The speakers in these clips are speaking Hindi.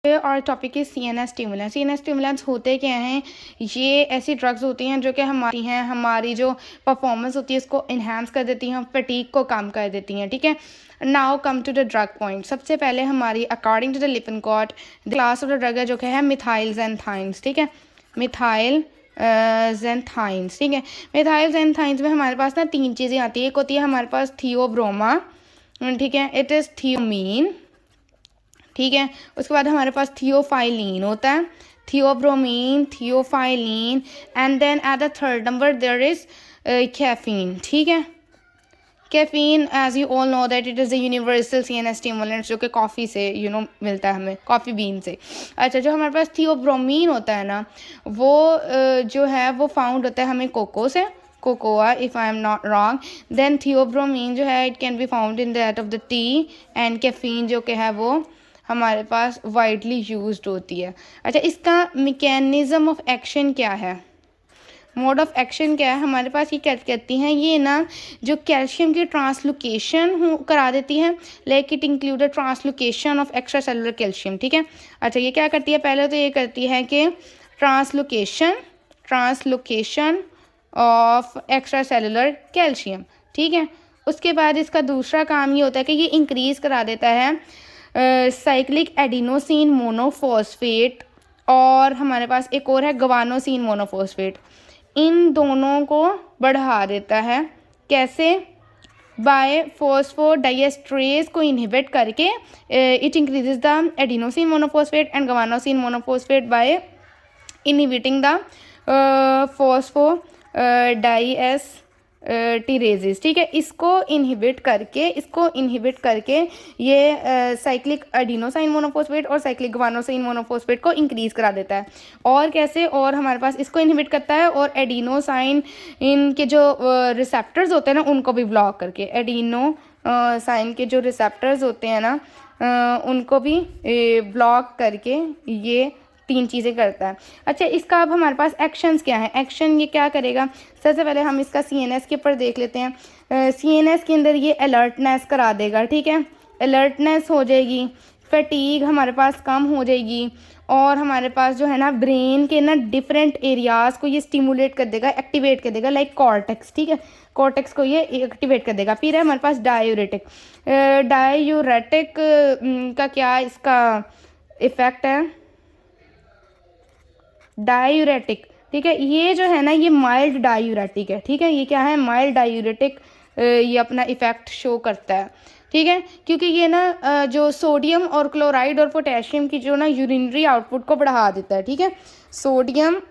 और टॉपिक है सीएनएस स्टिमुलेंट्स। सीएनएस स्टिमुलेंट्स होते क्या हैं? ये ऐसी ड्रग्स होती हैं जो कि हमारी जो परफॉर्मेंस होती है इसको इन्हांस कर देती हैं, फटीग को कम कर देती हैं। ठीक है, now come to the drug point. सबसे पहले हमारी according to the Lippincott class of the drug है जो कि है मिथाइल ज़ैंथाइन्स। ठीक है, मिथाइल ज़ैंथाइन्स। ठीक है, मिथाइल ज़ैंथाइन्स में हमारे पास ना 3 चीज़ें आती है। एक होती है हमारे पास थियोब्रोमा, ठीक है, इट इज़ थियोमीन। ठीक है, उसके बाद हमारे पास थियोफाइलिन होता है, theobromine, theophylline, and then at the third number there is caffeine. ठीक है, caffeine as you all know that it is the universal CNS stimulant जो कि कॉफ़ी से मिलता है हमें, कॉफ़ी बीन से। अच्छा, जो हमारे पास थियोब्रोमीन होता है ना वो जो है वो फाउंड होता है हमें कोको से, cocoa if I am not wrong. Then theobromine जो है it can be found in that of the tea, and caffeine जो कि है वो हमारे पास वाइडली यूज्ड होती है। अच्छा, इसका मैकेनिज़्म ऑफ एक्शन क्या है, मोड ऑफ एक्शन क्या है? हमारे पास ये क्या कहती हैं, ये ना जो कैल्शियम की ट्रांसलोकेशन करा देती है, like it include translocation of extra cellular calcium. ठीक है, अच्छा ये क्या करती है? पहले तो ये करती है कि translocation of extra cellular calcium. ठीक है, उसके बाद इसका दूसरा काम ये होता है कि ये इंक्रीज़ करा देता है साइक्लिक एडिनोसिन मोनोफॉस्फेट, और हमारे पास एक और है गवानोसिन मोनोफॉस्फेट। इन दोनों को बढ़ा देता है। कैसे? बाय फॉस्फोडाइएस्ट्रेज को इनहिबिट करके it increases the adenosine monophosphate and guanosine monophosphate by inhibiting the phosphodiesterases. ठीक है, इसको इनहिबिट करके ये साइक्लिक एडिनोसाइन मोनोफॉस्फेट और साइक्लिक गवानोसाइन मोनोफॉस्फेट को इंक्रीज़ करा देता है। और कैसे? और हमारे पास इसको इनहिबिट करता है और एडिनोसाइन इनके जो रिसेप्टर्स होते हैं ना उनको भी ब्लॉक करके, एडिनोसाइन के जो रिसेप्टर्स होते हैं ना उनको भी ब्लॉक करके ये 3 चीज़ें करता है। अच्छा, इसका अब हमारे पास एक्शंस क्या है? एक्शन ये क्या करेगा? सबसे पहले हम इसका सीएनएस के ऊपर देख लेते हैं। सीएनएस के अंदर ये अलर्टनेस करा देगा। ठीक है, अलर्टनेस हो जाएगी, फटीग हमारे पास कम हो जाएगी, और हमारे पास जो है ना ब्रेन के ना डिफरेंट एरियाज़ को ये स्टिमुलेट कर देगा, एक्टिवेट कर देगा, लाइक कॉर्टेक्स। ठीक है, कॉर्टेक्स को ये एक्टिवेट कर देगा। फिर है हमारे पास डायूरेटिक। डायूरेटिक का क्या इसका इफ़ेक्ट है? डायूरेटिक। ठीक है, ये जो है ना ये माइल्ड डायूरेटिक है। ठीक है, ये क्या है? Mild diuretic. ये अपना इफ़ेक्ट शो करता है। ठीक है, क्योंकि ये ना जो सोडियम और क्लोराइड और पोटेशियम की जो ना यूरिनरी आउटपुट को बढ़ा देता है। ठीक है, सोडियम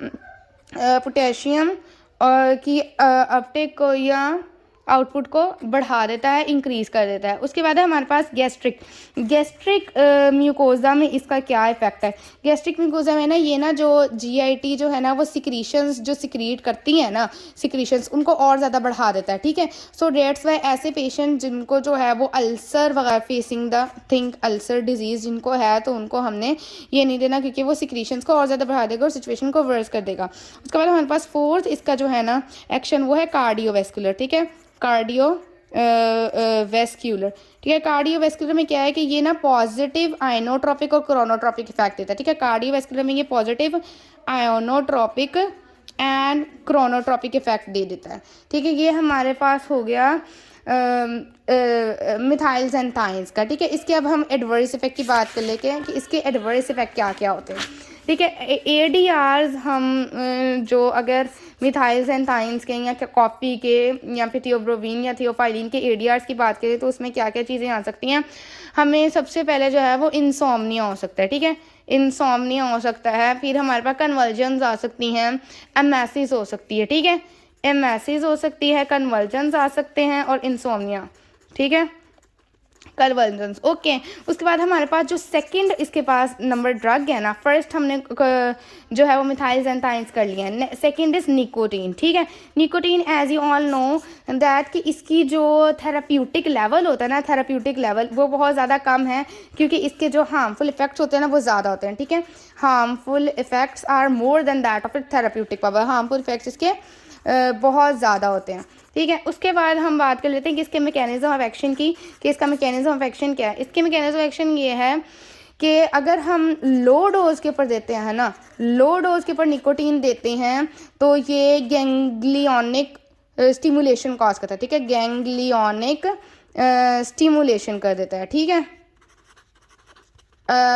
पोटेशियम की अपटेक को या आउटपुट को बढ़ा देता है, इंक्रीज़ कर देता है। उसके बाद है हमारे पास गैस्ट्रिक म्यूकोज़ा में इसका क्या इफ़ेक्ट है? गैस्ट्रिक म्यूकोज़ा में ना ये ना जो जीआईटी जो है ना वो सिक्रीशंस जो सिक्रीट करती हैं ना, सिक्रीशंस उनको और ज़्यादा बढ़ा देता है। ठीक है, सो डेट्स वाई ऐसे पेशेंट जिनको जो है वो अल्सर वगैरह facing the think ulcer disease जिनको है तो उनको हमने ये नहीं देना, क्योंकि वो सिक्रीशंस को और ज़्यादा बढ़ा देगा और सिचुएशन को वर्स कर देगा। उसके बाद हमारे पास फोर्थ इसका जो है ना एक्शन वो है कार्डियोवैस्कुलर। ठीक है, कार्डियोवैस्कुलर। ठीक है, कार्डियोवैस्कुलर में क्या है कि ये ना पॉजिटिव आयोनोट्रोपिक और क्रोनोट्रोपिक इफेक्ट देता है। ठीक है, कार्डियोवैस्कुलर में ये पॉजिटिव आयोनोट्रोपिक एंड क्रोनोट्रोपिक इफेक्ट दे देता है। ठीक है, ये हमारे पास हो गया मिथाइल ज़ैंथाइन्स का। ठीक है, इसके अब हम एडवर्स इफेक्ट की बात कर लेते हैं कि इसके एडवर्स इफेक्ट क्या क्या होते हैं। ठीक है, एडीआर्स हम जो अगर मिथाइल ज़ैंथाइन्स के या कॉफ़ी के या फिर थियोब्रोमीन या थियोफाइलिन के एडीआर्स की बात करें तो उसमें क्या क्या चीज़ें आ सकती हैं? हमें सबसे पहले जो है वो इंसोम्निया हो सकता है। ठीक है, इंसोम्निया हो सकता है। फिर हमारे पास कन्वर्जन्स आ सकती हैं, एमेसिस हो सकती है। ठीक है, एमेसिस हो सकती है, कन्वर्जन्स आ सकते हैं और इंसोम्निया। ठीक है, कन्वर्जन्स। ओके, उसके बाद हमारे पास जो सेकंड इसके पास नंबर ड्रग है ना, फर्स्ट हमने जो है वो मिथाइल ज़ैंथाइन्स कर लिया है, सेकंड इज़ निकोटीन। ठीक है, nicotine as you all know that कि इसकी जो थेराप्यूटिक लेवल होता है ना, थेराप्यूटिक लेवल वो बहुत ज़्यादा कम है, क्योंकि इसके जो हार्मफुल इफेक्ट्स होते हैं ना वो ज़्यादा होते हैं। ठीक है, harmful effects are more than that of it therapeutic power. Harmful effects इसके बहुत ज़्यादा होते हैं। ठीक है, उसके बाद हम बात कर लेते हैं कि इसके मैकेनिज्म ऑफ एक्शन की, कि इसका मैकेनिज्म ऑफ एक्शन क्या है। इसके मैकेनिज्म ऑफ एक्शन ये है कि अगर हम लो डोज के ऊपर देते हैं ना, लो डोज के ऊपर निकोटीन देते हैं तो ये गैंग्लियोनिक स्टिमुलेशन कॉज करता है, ठीक है, गैंग्लियोनिक स्टिमुलेशन कर देता है, ठीक है।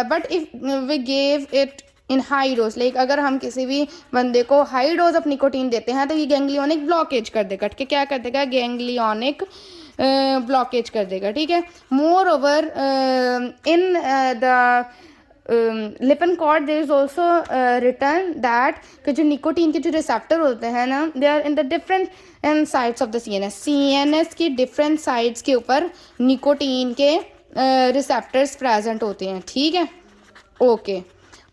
But if we give it in high dose, like अगर हम किसी भी बंदे को हाई डोज ऑफ निकोटीन देते हैं तो ये गैंग्लियोनिक ब्लॉकेज कर देगा, ठीक है, क्या कर देगा, गैंग्लियोनिक ब्लॉकेज कर देगा, ठीक है। मोर ओवर इन द लिपन cord there is also return that कि जो निकोटीन के जो रिसेप्टर होते हैं ना, they are in the different sides of the CNS की डिफरेंट साइड्स के ऊपर निकोटीन के रिसेप्टर्स प्रेजेंट होते हैं, ठीक है, ओके।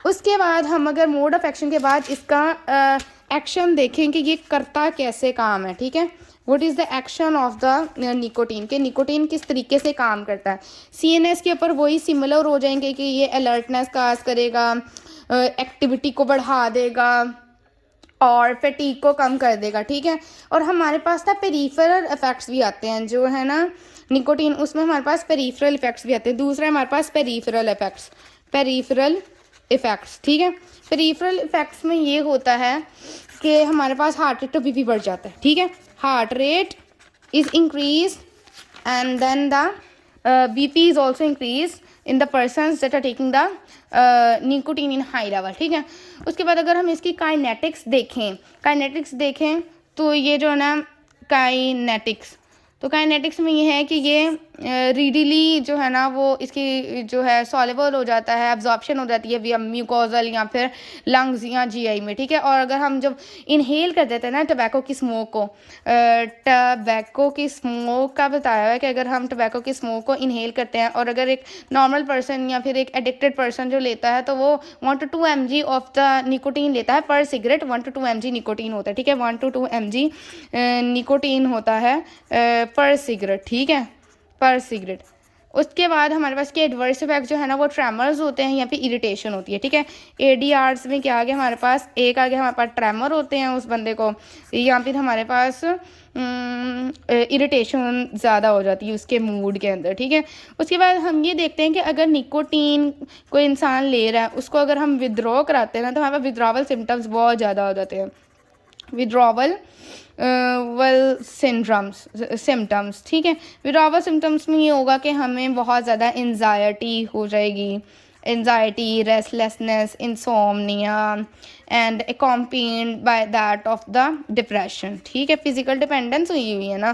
उसके बाद हम अगर मोड ऑफ एक्शन के बाद इसका एक्शन देखें कि ये करता कैसे काम है, ठीक है, what is the action of the nicotine, के निकोटीन किस तरीके से काम करता है। CNS के ऊपर वही सिमिलर हो जाएंगे कि ये अलर्टनेस काज करेगा, एक्टिविटी को बढ़ा देगा और फटीग को कम कर देगा, ठीक है। और हमारे पास ना पेरिफेरल इफेक्ट्स भी आते हैं जो है ना निकोटीन, उसमें हमारे पास पेरिफेरल इफेक्ट्स भी आते हैं। दूसरा हमारे पास पेरिफेरल इफेक्ट्स, ठीक है। पेरिफेरल इफेक्ट्स में ये होता है कि हमारे पास हार्ट रेट तो BP बढ़ जाता है, ठीक है, heart rate is increase and then the BP is also increase in the persons that are taking the nicotine in high level, ठीक है। उसके बाद अगर हम इसकी काइनेटिक्स देखें तो ये जो है ना काइनेटिक्स में ये है कि ये रीडिली जो है ना वो इसकी जो है सॉल्युबल हो जाता है, एब्जॉर्प्शन हो जाती है विया म्यूकोजल या फिर लंग्स या GI में, ठीक है। और अगर हम जब इनहेल कर देते हैं ना टबैको की स्मोक का बताया हुआ है कि अगर हम टबैको की स्मोक को इनहेल करते हैं और अगर एक नॉर्मल पर्सन या फिर एक एडिक्टेड पर्सन जो लेता है तो वो 1 to 2 mg of the nicotine लेता है पर सिगरेट। 1 to 2 mg निकोटीन होता है, ठीक है, 1 to 2 mg निकोटीन होता है पर सिगरेट, ठीक है, पर सिगरेट। उसके बाद हमारे पास के एडवर्स इफेक्ट जो है ना वो ट्रेमर्स होते हैं या फिर इरिटेशन होती है, ठीक है। ADRs में क्या आ गया हमारे पास, एक आ गया हमारे पास ट्रेमर होते हैं उस बंदे को, या फिर हमारे पास इरिटेशन ज़्यादा हो जाती है उसके मूड के अंदर, ठीक है। उसके बाद हम ये देखते हैं कि अगर निकोटीन कोई इंसान ले रहा है उसको अगर हम विदड्रॉ कराते हैं ना तो हमारे पास विदड्रॉवल सिम्टम्स बहुत ज़्यादा हो जाते हैं, विदड्रॉवल सिम्टम्स, ठीक है। विदड्रॉवल सिम्टम्स में ये होगा कि हमें बहुत ज़्यादा एंजाइटी हो जाएगी, anxiety, restlessness, insomnia and accompanied by that of the depression, ठीक है। फिजिकल डिपेंडेंस हुई है ना,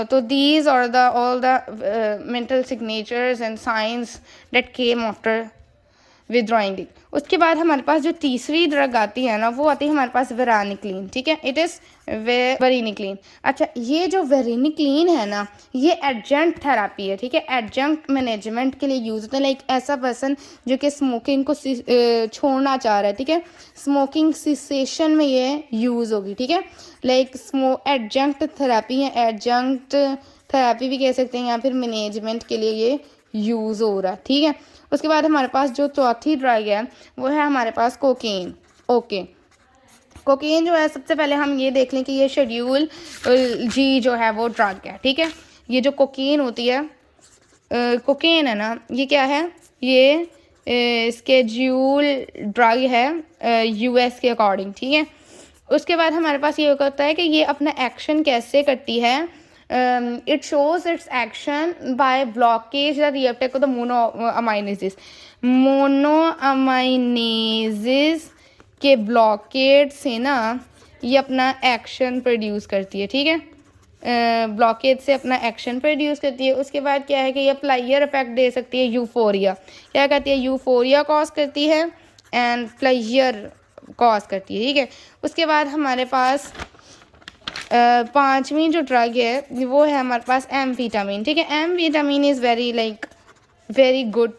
तो these are the all the mental signatures and signs that came after withdrawing it. उसके बाद हमारे पास जो तीसरी ड्रग आती है ना वो आती है हमारे पास वेरानिक्लीन, ठीक है, इट इज़ वेरिनिक्लीन। अच्छा, ये जो वेरिनिक्लीन है ना ये एडजंक्ट थेरापी है, ठीक है, एडजंक्ट मैनेजमेंट के लिए यूज़ होता है। लाइक ऐसा पर्सन जो कि स्मोकिंग को छोड़ना चाह रहा है, ठीक है, स्मोकिंग सिसेशन में ये यूज़ होगी, ठीक है। लाइक एडजंक्ट थेरापी है, एडजंक्ट थेरापी भी कह सकते हैं या फिर मैनेजमेंट के लिए ये यूज़ हो रहा है, ठीक है। उसके बाद हमारे पास जो चौथी ड्रग है वो है हमारे पास कोकेन, ओके। कोकेन जो है सबसे पहले हम ये देख लें कि ये शेड्यूल G जो है वो ड्रग है, ठीक है। ये जो कोकेन होती है कोकेन है ना ये क्या है, ये स्केड्यूल ड्रग है US के अकॉर्डिंग, ठीक है। उसके बाद हमारे पास ये होता है कि ये अपना एक्शन कैसे करती है, it shows its action by blockage the reuptake of the monoaminases के ब्लॉकेट से ना ये अपना एक्शन प्रोड्यूस करती है, ठीक है, ब्लॉकेज से अपना एक्शन प्रोड्यूस करती है। उसके बाद क्या है कि ये प्लेयर इफेक्ट दे सकती है, यूफोरिया क्या कहती है, यूफोरिया कॉज करती है एंड प्लेयर कॉज करती है, ठीक है। उसके बाद हमारे पास पांचवी जो ड्रग है वो है हमारे पास एम्फेटामिन, ठीक है। Amphetamine is very good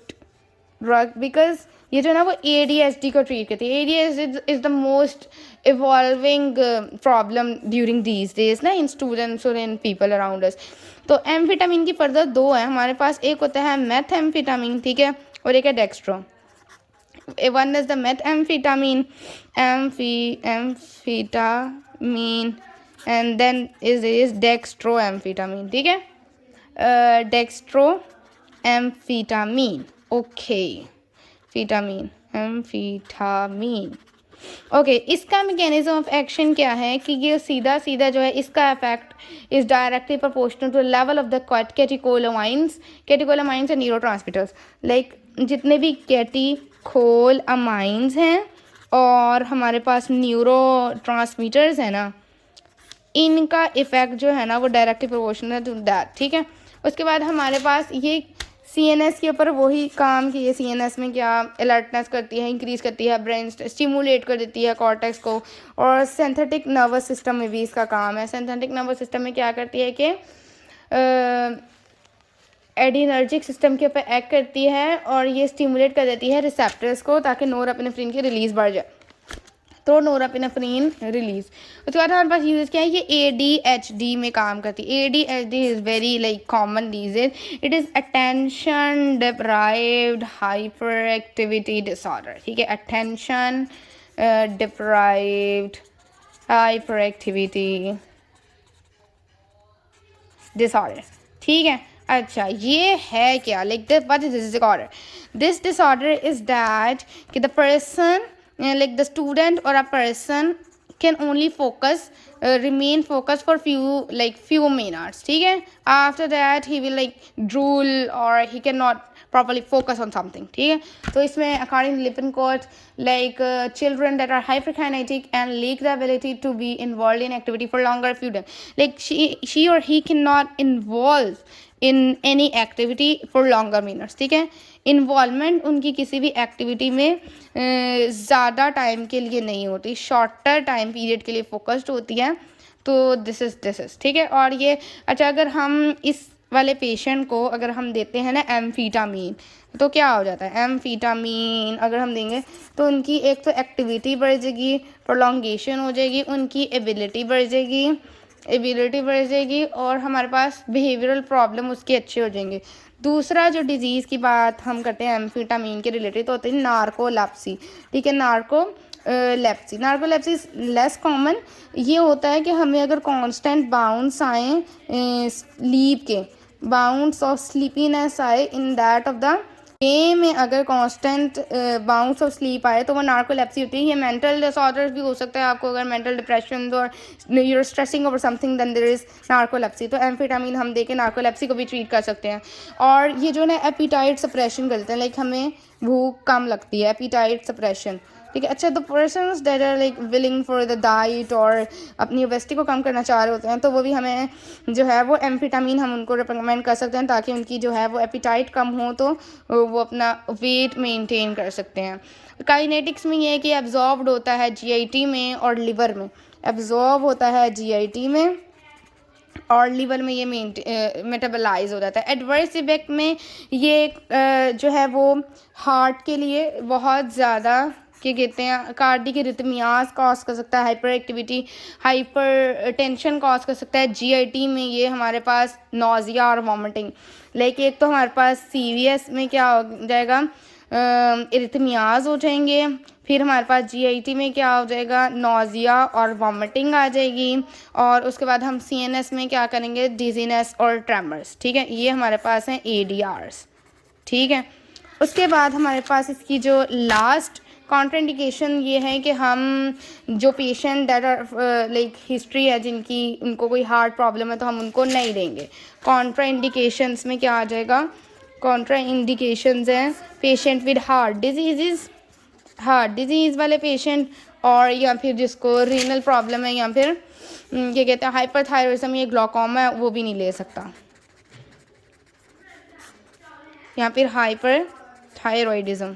drug because ये जो है ना वो ADHD को ट्रीट करती है। ADHD is the most evolving problem during these days ना इन स्टूडेंट्स और इन पीपल अराउंड अस। तो एम्फेटामिन की फर्दर दो है हमारे पास, एक होता है मेथएम्फेटामिन, ठीक है, और एक है dextro. One is the methamphetamine, amphetamine and then is dextroamphetamine, ठीक है, डेक्स्ट्रोएम्फेटामिन, ओके। एम्फीटामीन। ओके, इसका मैकेनिज्म ऑफ एक्शन क्या है कि ये सीधा सीधा जो है इसका effect is directly proportional to level of the catecholamines. Catecholamines and neurotransmitters, like जितने भी कैटेकोलामाइंस हैं और हमारे पास न्यूरो ट्रांसमीटर्स हैं ना, इनका इफेक्ट जो है ना वो डायरेक्टली प्रोपोर्शनल टू दैट, ठीक है। उसके बाद हमारे पास ये सीएनएस के ऊपर वही काम कि ये सीएनएस में क्या अलर्टनेस करती है, इंक्रीज़ करती है, ब्रेन स्टिमुलेट कर देती है कॉर्टेक्स को। और सिंथेटिक नर्वस सिस्टम में भी इसका काम है। सिंथेटिक नर्वस सिस्टम में क्या करती है कि एडिनर्जिक सिस्टम के ऊपर एक्ट करती है और ये स्टिमुलेट कर देती है रिसेप्टर्स को ताकि नोरएपिनेफ्रिन की रिलीज़ बढ़ जाए, तो नोरएपिनेफ्रिन रिलीज। उसके बाद हमारे पास यूज क्या है, ये ADHD में काम करती है। ADHD is very like common disease. It is attention deprived hyper activity disorder, ठीक है। Attention deprived hyper activity disorder, ठीक है। अच्छा, ये है क्या, like what is this disorder? This disorder is that कि the person, like the student or a person can only focus remain focused for few minutes, ठीक है। after that he will like drool or he cannot properly focus on something, ठीक है। तो इसमें according to Lippincott, like children that are hyperkinetic and lack the ability to be involved in activity for longer few days, like she or he cannot involve in any activity for longer minutes, ठीक है। इन्वॉल्वमेंट उनकी किसी भी एक्टिविटी में ज़्यादा टाइम के लिए नहीं होती, शॉर्टर टाइम पीरियड के लिए फोकस्ड होती है। तो दिस इज़ ठीक है। और ये अच्छा, अगर हम इस वाले पेशेंट को अगर हम देते हैं ना एम्फीटामीन, तो क्या हो जाता है, एम्फीटामीन अगर हम देंगे तो उनकी एक तो एक्टिविटी बढ़ जाएगी, प्रोलॉन्गेशन हो जाएगी, उनकी एबिलिटी बढ़ जाएगी और हमारे पास बिहेवियरल प्रॉब्लम उसके अच्छे हो जाएंगे। दूसरा जो डिज़ीज़ की बात हम करते हैं एम्फीटामीन के रिलेटेड, तो होती है नार्कोलेप्सी, ठीक है। Narcolepsy is less common. ये होता है कि हमें अगर कांस्टेंट बाउंस आए, स्लीप के बाउंस ऑफ स्लीपीनेस आए इन दैट ऑफ द डे में, अगर कांस्टेंट बाउंस ऑफ स्लीप आए तो वो नार्कोलेप्सी होती है। ये मेंटल डिसऑर्डर्स भी हो सकता है आपको, अगर मेंटल डिप्रेशन और you're stressing over something then there is narcolepsy. तो एम्फीटामीन हम देके नार्कोलेप्सी को भी ट्रीट कर सकते हैं। और ये जो है एपीटाइट सप्रेशन करते हैं, लाइक हमें भूख कम लगती है, एपीटाइट सप्रेशन, ठीक है। अच्छा, तो persons that are like willing for the diet और अपनी ओबेसिटी को कम करना चाह रहे होते हैं, तो वो भी हमें जो है वो एम्फीटामीन हम उनको रिकमेंड कर सकते हैं ताकि उनकी जो है वो एपिटाइट कम हो तो वो अपना वेट मेंटेन कर सकते हैं। काइनेटिक्स में ये है कि एब्जॉर्ब्ड होता है GIT में और लिवर में, एब्जॉर्ब होता है GIT में और लिवर में ये मेटाबलाइज हो जाता है। एडवर्स इफेक्ट में ये जो है वो हार्ट के लिए बहुत ज़्यादा क्या कहते हैं, कार्डियक रिथमियाज कॉज कर सकता है, hyper activity, hyper tension cause कर सकता है। GIT में ये हमारे पास नोज़िया और वॉमिटिंग, लाइक एक तो हमारे पास CVS में क्या हो जाएगा, इरिथमियाज हो जाएंगे, फिर हमारे पास GIT में क्या हो जाएगा, नोज़िया और वॉमिटिंग आ जाएगी, और उसके बाद हम CNS में क्या करेंगे, डिजीनेस और ट्रेमर्स, ठीक है। ये हमारे पास हैं ADRs, ठीक है। उसके बाद हमारे पास इसकी जो लास्ट कॉन्ट्राइंडिकेशन ये है कि हम जो patient that are like history है जिनकी उनको कोई हार्ट प्रॉब्लम है तो हम उनको नहीं देंगे। कॉन्ट्राइंडिकेशंस में क्या आ जाएगा, कॉन्ट्राइंडिकेशंस हैं पेशेंट विद हार्ट डिजीज़ वाले पेशेंट, और या फिर जिसको रीनल प्रॉब्लम है या फिर क्या कहते हैं हाइपरथायरॉइडिज्म, ये ग्लूकोमा है, वो भी नहीं ले सकता। या फिर हाइपरथायरॉइडिज्म।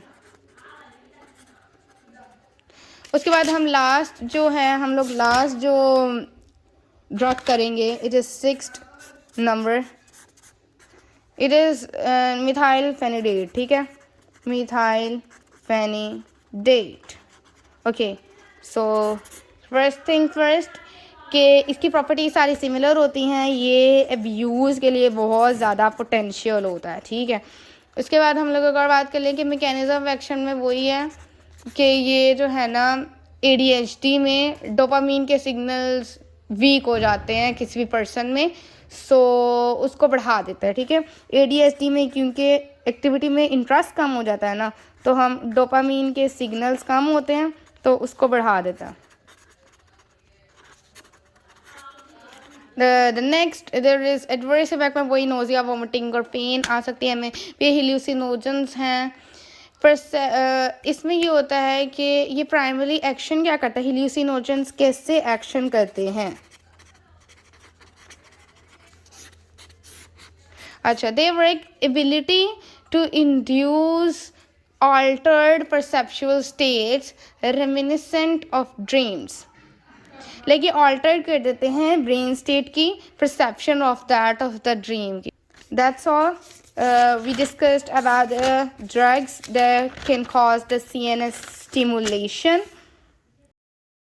उसके बाद हम लास्ट जो ड्रग करेंगे, it is 6th number, it is methylphenidate, ठीक है, methylphenidate. Okay, so first thing first कि इसकी प्रॉपर्टी सारी सिमिलर होती हैं, ये अब्यूज़ के लिए बहुत ज़्यादा पोटेंशियल होता है, ठीक है। उसके बाद हम लोग अगर बात कर लें कि मैकेनिज़्म ऑफ एक्शन में वही है कि ये जो है ना ADHD में डोपामीन के सिग्नल्स वीक हो जाते हैं किसी भी पर्सन में, सो उसको बढ़ा देता है, ठीक है। ADHD में क्योंकि एक्टिविटी में इंटरेस्ट कम हो जाता है ना, तो हम डोपामीन के सिग्नल्स कम होते हैं तो उसको बढ़ा देता है। The next there is adverse effect में वही नोजिया वोमिटिंग और पेन आ सकती है हमें। ये हेलुसिनोजेंस हैं पर इसमें ये होता है कि ये प्राइमरी एक्शन क्या करता है, हेलुसिनोजेंस कैसे एक्शन करते हैं। अच्छा, they work ability to induce altered perceptual states reminiscent of dreams, लेकिन ऑल्टर कर देते हैं ब्रेन स्टेट की perception of that of the dream की। That's all we discussed about the drugs that can cause the CNS stimulation.